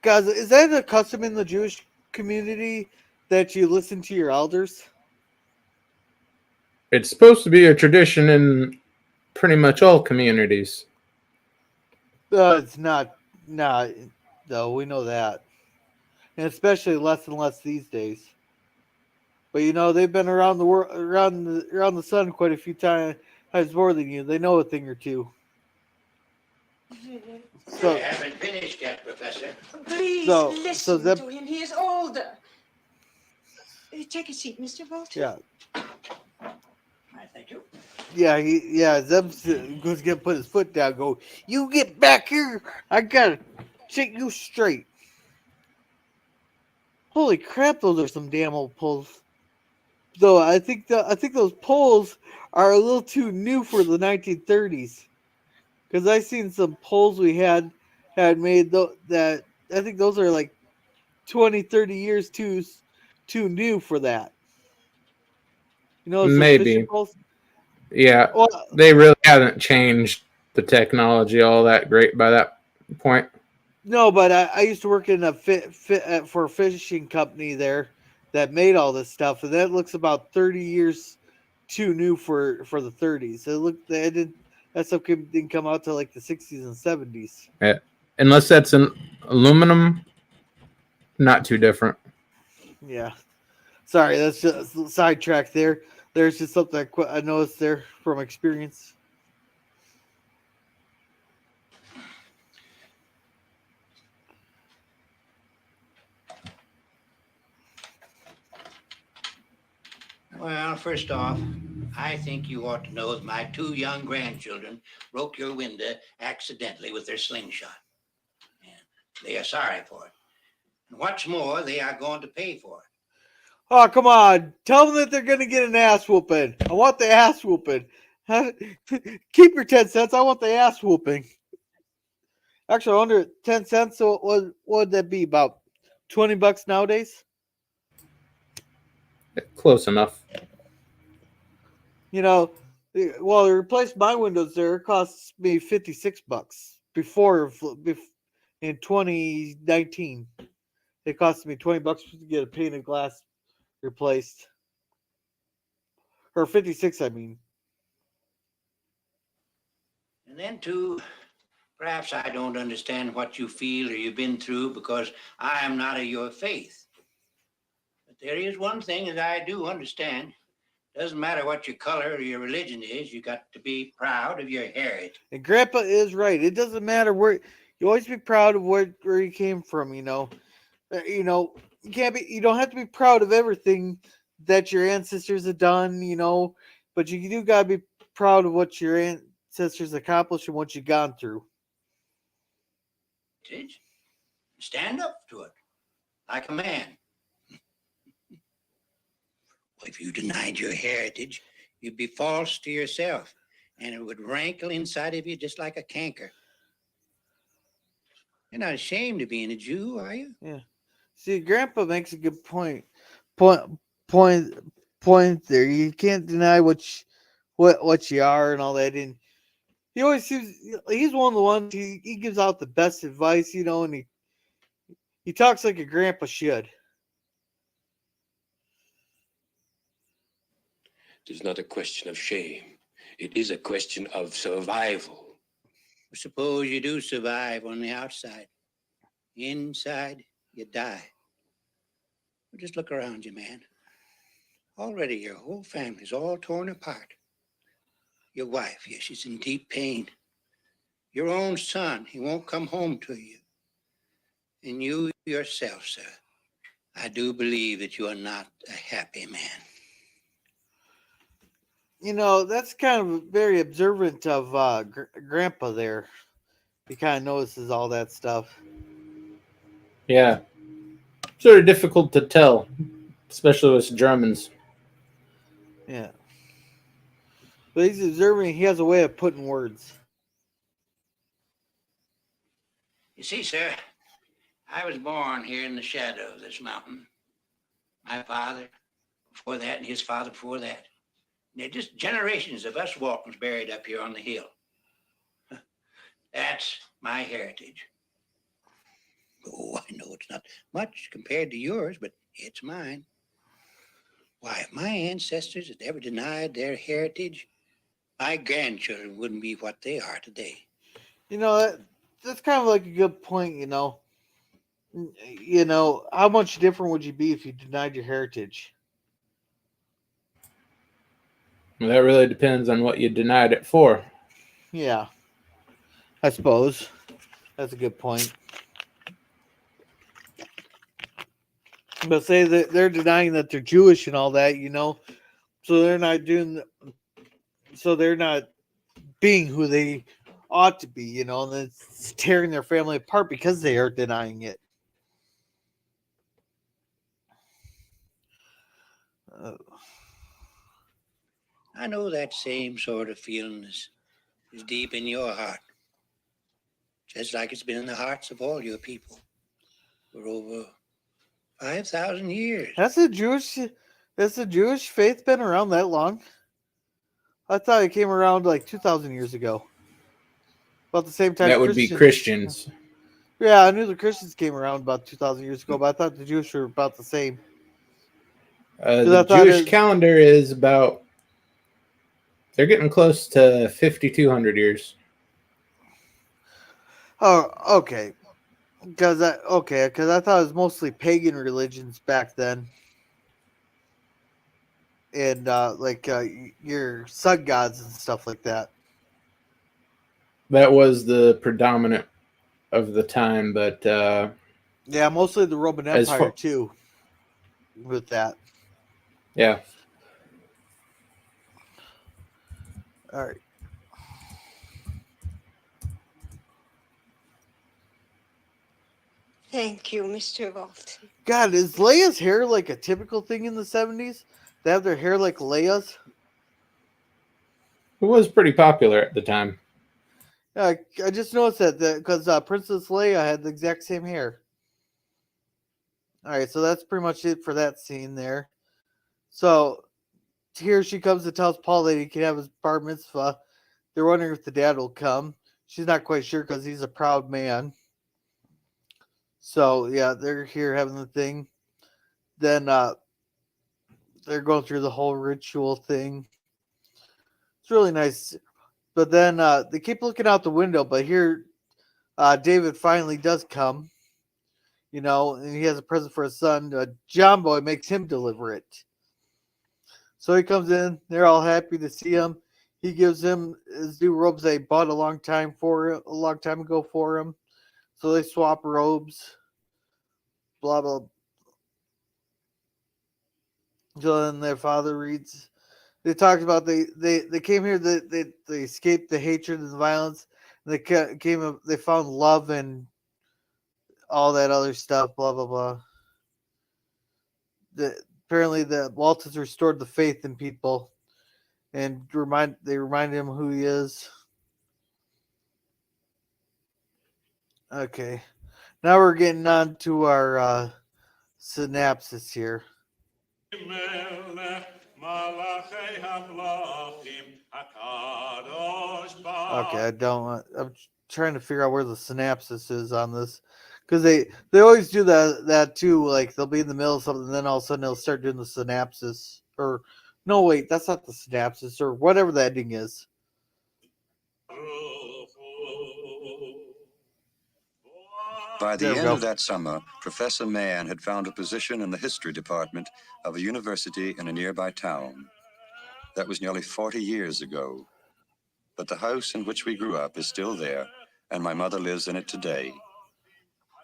"Guys, is that a custom in the Jewish community that you listen to your elders?" It's supposed to be a tradition in pretty much all communities. It's not. Nah, though we know that, and especially less and less these days. But they've been around the world, around the sun quite a few times more than you. They know a thing or two. I haven't finished yet, Professor. Please So listen Zeb, to him. He is older. Take a seat, Mr. Walton. yeah, Thank you. Zeb's gonna put his foot down. Go, you get back here! I gotta shake you straight. Holy crap! Those are some damn old poles. Though I think those poles are a little too new for the 1930s. Because I seen some poles we had made that I think those are like 20, 30 years too new for that. Those fishing Maybe. poles. Yeah, Well, they really haven't changed the technology all that great by that point. no, but I used to work in a for a fishing company there that made all this stuff, and that looks about 30 years too new for the 30s. That stuff didn't come out till like the 60s and 70s. Yeah. Unless that's an aluminum, not too different. Yeah. Sorry, that's just sidetrack there. There's just something I noticed there from experience. Well, first off, I think you ought to know that my 2 young grandchildren broke your window accidentally with their slingshot. And they are sorry for it. And what's more, they are going to pay for it. Oh, come on. Tell them that they're going to get an ass whooping. I want the ass whooping. Keep your 10 cents. I want the ass whooping. Actually, under 10 cents, so what would that be? About $20 nowadays? Close enough. Well, to replace my windows there, it costs me $56 before in 2019. It cost me $20 to get a pane of glass replaced. Or 56, I mean. And then, too, perhaps I don't understand what you feel or you've been through because I am not of your faith. But there is one thing that I do understand. Doesn't matter what your color or your religion is, you got to be proud of your heritage. And Grandpa is right. It doesn't matter where you always be proud of where you came from. You can't be. You don't have to be proud of everything that your ancestors have done. But you do gotta be proud of what your ancestors accomplished and what you've gone through. Stand up to it like a man. If you denied your heritage, you'd be false to yourself, and it would rankle inside of you just like a canker. You're not ashamed of being a Jew, are you? Yeah. See, Grandpa makes a good point. Point there. You can't deny what you are and all that. And he always he's one of the ones he gives out the best advice, and he talks like a grandpa should. It is not a question of shame. It is a question of survival. Suppose you do survive on the outside. Inside, you die. Well, just look around you, man. Already your whole family's all torn apart. Your wife, yes, she's in deep pain. Your own son, he won't come home to you. And you yourself, sir, I do believe that you are not a happy man. That's kind of very observant of Grandpa there. He kind of notices all that stuff. Yeah. Sort of difficult to tell, especially with Germans. Yeah. But he's observing. He has a way of putting words. You see, sir, I was born here in the shadow of this mountain. My father before that and his father before that. There are just generations of us Waltons buried up here on the hill. That's my heritage. Oh, I know it's not much compared to yours, but it's mine. Why, if my ancestors had ever denied their heritage, my grandchildren wouldn't be what they are today. You know, that's kind of like a good point, you know. You know, how much different would you be if you denied your heritage? Well, that really depends on what you denied it for. Yeah, I suppose. That's a good point. But say that they're denying that they're Jewish and all that, you know, so they're not so they're not being who they ought to be, you know, and it's tearing their family apart because they are denying it. I know that same sort of feeling is deep in your heart, just like it's been in the hearts of all your people for over 5,000 years. Has the Jewish faith been around that long? I thought it came around like 2,000 years ago. About the same time That would be Christians. Yeah, I knew the Christians came around about 2,000 years ago, but I thought the Jewish were about the same. The Jewish calendar is about, they're getting close to 5,200 years. Oh, okay. Because I thought it was mostly pagan religions back then. And your sun gods and stuff like that. That was the predominant of the time, but yeah, mostly the Roman Empire too. With that, yeah. All right. Thank you, Mr. Walton. God, is Leia's hair like a typical thing in the 70s? They have their hair like Leia's? It was pretty popular at the time. Yeah, I just noticed that because Princess Leia had the exact same hair. All right, so that's pretty much it for that scene there. So here she comes and tells Paul that he can have his bar mitzvah. They're wondering if the dad will come. She's not quite sure because he's a proud man. So yeah, they're here having the thing. Then they're going through the whole ritual thing. It's really nice. But then they keep looking out the window, but here David finally does come. You know, and he has a present for his son. John Boy makes him deliver it. So he comes in. They're all happy to see him. He gives him his new robes they bought a long time ago for him. So they swap robes. Blah blah. So then their father reads. They talked about they came here. They escaped the hatred and the violence. And they found love and all that other stuff. Blah blah blah. Apparently the Waltons restored the faith in people, and remind him who he is. Okay, now we're getting on to our synopsis here. Okay, I'm trying to figure out where the synopsis is on this, because they always do that too. Like they'll be in the middle of something, and then all of a sudden they'll start doing the synopsis. Or no, wait, that's not the synopsis, or whatever the ending is. By the end of that summer, Professor Mann had found a position in the history department of a university in a nearby town. That was nearly 40 years ago. But the house in which we grew up is still there, and my mother lives in it today.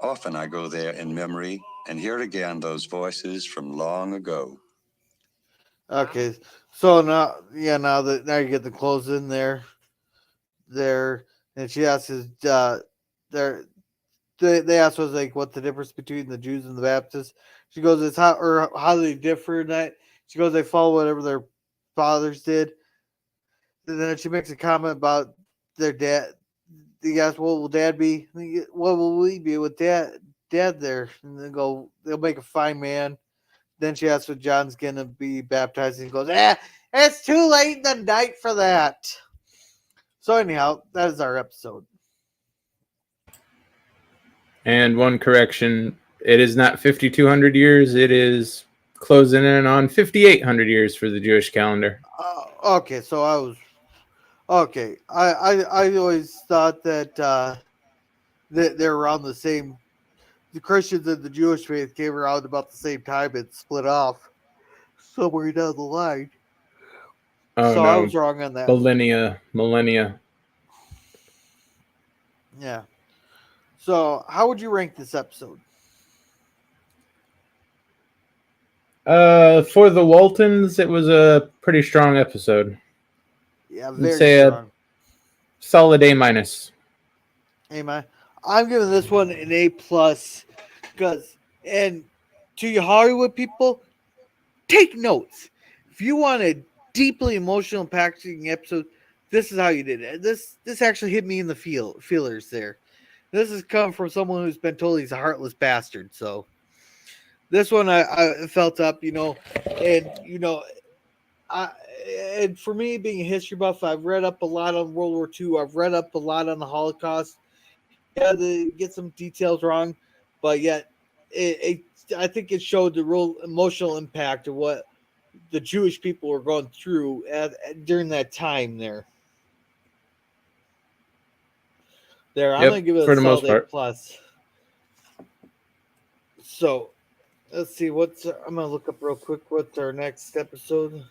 Often I go there in memory and hear again those voices from long ago. Okay, so now you get the clothes in there, and she asks, they asked was like what's the difference between the Jews and the Baptists. She goes, it's how they differ in that. She goes, they follow whatever their fathers did. And then she makes a comment about their dad. He asks, what will dad be? What will we be with dad there? And then they'll make a fine man. Then she asks if John's gonna be baptized, and he goes, It's too late in the night for that. So anyhow, that is our episode. And one correction, it is not 5,200 years. It is closing in on 5,800 years for the Jewish calendar. Okay, so I was... Okay, I always thought that they're around the same... The Christians and the Jewish faith came around about the same time and split off somewhere down the line. Oh, so no. I was wrong on that. Millennia. Yeah. So how would you rank this episode? For the Waltons, it was a pretty strong episode. Yeah, I'd very say strong. a solid A-. Amen. I'm giving this one an A+, because, and to you Hollywood people, take notes. If you want a deeply emotional impacting episode, this is how you did it. This actually hit me in the feelers there. This has come from someone who's been told he's a heartless bastard. So this one I felt up, and and for me being a history buff, I've read up a lot on World War II. I've read up a lot on the Holocaust. Yeah, they get some details wrong, but yet I think it showed the real emotional impact of what the Jewish people were going through during that time there. I'm going to give it for a the most solid part. A+. So, let's see. I'm going to look up real quick what's our next episode.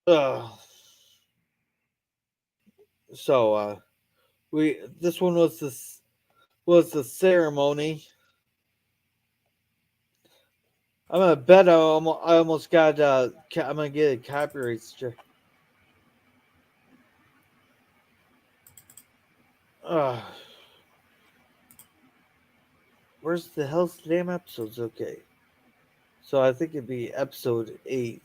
So, this one was the ceremony. I'm gonna bet I almost got I'm gonna get a copyright strike. Where's the hell's the damn episodes? Okay, so I think it'd be episode 8.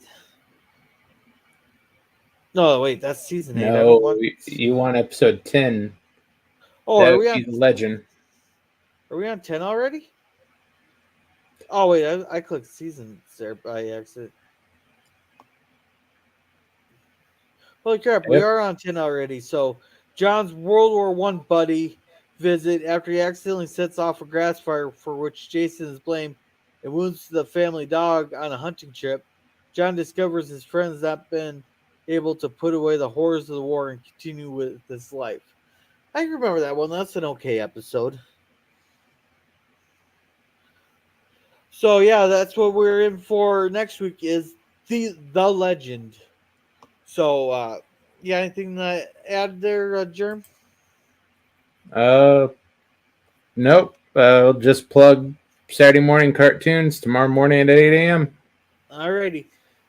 No, wait, that's season 8. No, you want episode 10. Oh, that are would we be the legend? Are we on 10 already? Oh wait, I clicked seasons there by accident. Holy crap, we are on 10 already. So John's World War I buddy visit after he accidentally sets off a grass fire for which Jason is blamed and wounds the family dog on a hunting trip. John discovers his friend's not been able to put away the horrors of the war and continue with his life. I remember that one. That's an okay episode. So yeah, that's what we're in for next week is the legend. So yeah, anything to add there, Germ? Nope. I'll just plug Saturday morning cartoons tomorrow morning at 8 a.m. Alrighty.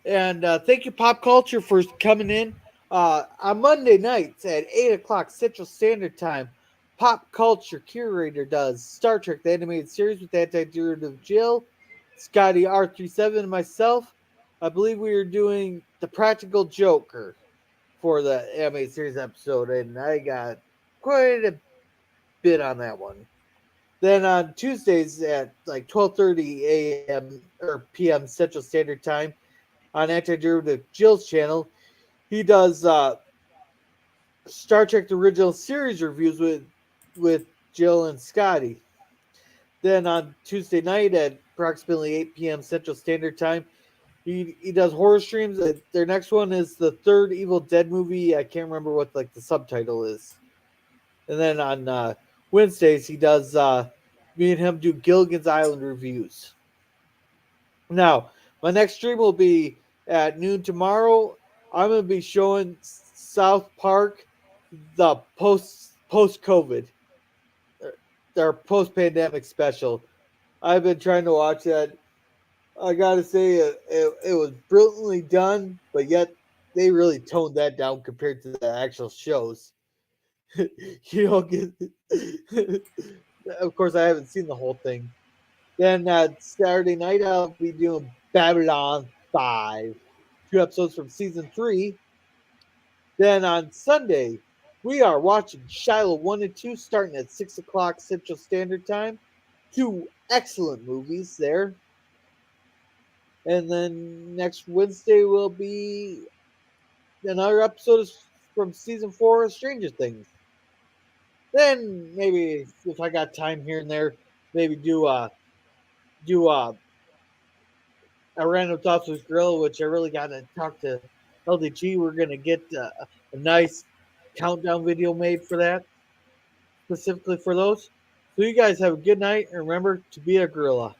And thank you, Pop Culture, for coming in. On Monday nights at 8 o'clock Central Standard Time, Pop Culture Curator does Star Trek, the animated series with anti-derivative Jill, Scotty R37, and myself. I believe we are doing The Practical Joker for the animated series episode, and I got quite a bit on that one. Then on Tuesdays at like 12:30 a.m. or p.m. Central Standard Time on Anti-Derivative Jill's channel, he does Star Trek the Original Series reviews with Jill and Scotty. Then on Tuesday night at approximately 8 p.m. Central Standard Time, he does horror streams. Their next one is the third Evil Dead movie. I can't remember what like the subtitle is. And then on Wednesdays, he does me and him do Gilligan's Island reviews. Now, my next stream will be at noon tomorrow. I'm going to be showing South Park, the post-COVID, their post-pandemic special. I've been trying to watch that. I got to say, it was brilliantly done, but yet they really toned that down compared to the actual shows. You don't get... Of course, I haven't seen the whole thing. Then Saturday night, I'll be doing Babylon 5. 2 episodes from season 3. Then on Sunday, we are watching Shiloh 1 and 2 starting at 6 o'clock Central Standard Time. 2 excellent movies there. And then next Wednesday will be another episode from season 4 of Stranger Things. Then maybe if I got time here and there, maybe do a random thoughts with Grill, which I really got to talk to LDG. We're gonna get a nice countdown video made for that, specifically for those. So you guys have a good night, and remember to be a gorilla.